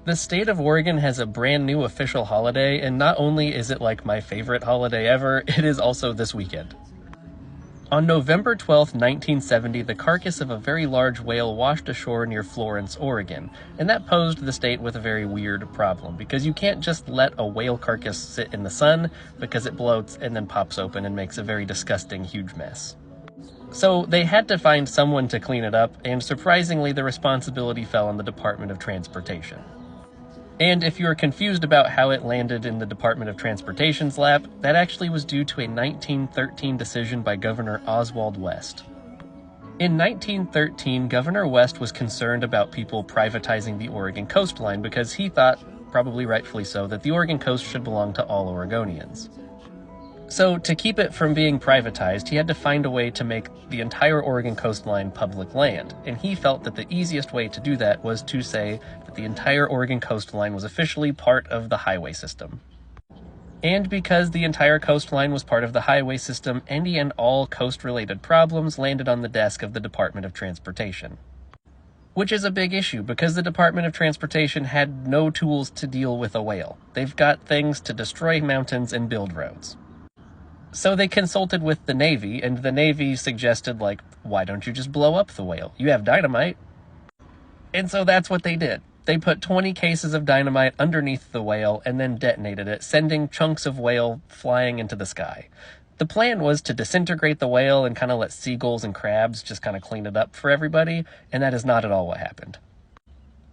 The state of Oregon has a brand new official holiday, and not only is it like my favorite holiday ever, it is also this weekend. On November 12, 1970, the carcass of a very large whale washed ashore near Florence, Oregon, and that posed the state with a very weird problem, because you can't just let a whale carcass sit in the sun, because it bloats and then pops open and makes a very disgusting, huge mess. So they had to find someone to clean it up, and surprisingly, the responsibility fell on the Department of Transportation. And if you're confused about how it landed in the Department of Transportation's lap, that actually was due to a 1913 decision by Governor Oswald West. In 1913, Governor West was concerned about people privatizing the Oregon coastline because he thought, probably rightfully so, that the Oregon coast should belong to all Oregonians. So, to keep it from being privatized, he had to find a way to make the entire Oregon coastline public land, and he felt that the easiest way to do that was to say that the entire Oregon coastline was officially part of the highway system. And because the entire coastline was part of the highway system, any and all coast-related problems landed on the desk of the Department of Transportation. Which is a big issue, because the Department of Transportation had no tools to deal with a whale. They've got things to destroy mountains and build roads. So they consulted with the Navy, and the Navy suggested, like, why don't you just blow up the whale? You have dynamite. And so that's what they did. They put 20 cases of dynamite underneath the whale and then detonated it, sending chunks of whale flying into the sky. The plan was to disintegrate the whale and kind of let seagulls and crabs just kind of clean it up for everybody, and that is not at all what happened.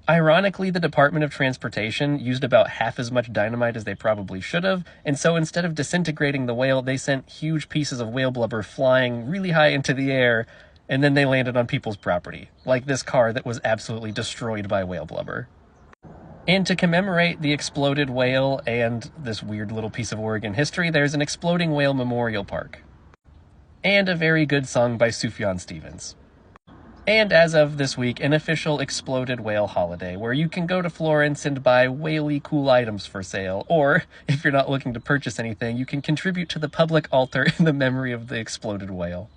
Ironically, the Department of Transportation used about half as much dynamite as they probably should have, and so instead of disintegrating the whale, they sent huge pieces of whale blubber flying really high into the air, and then they landed on people's property, like this car that was absolutely destroyed by whale blubber. And to commemorate the exploded whale and this weird little piece of Oregon history, there's an exploding whale memorial park. And a very good song by Sufjan Stevens. And as of this week, an official exploded whale holiday, where you can go to Florence and buy whaley cool items for sale, or, if you're not looking to purchase anything, you can contribute to the public altar in the memory of the exploded whale.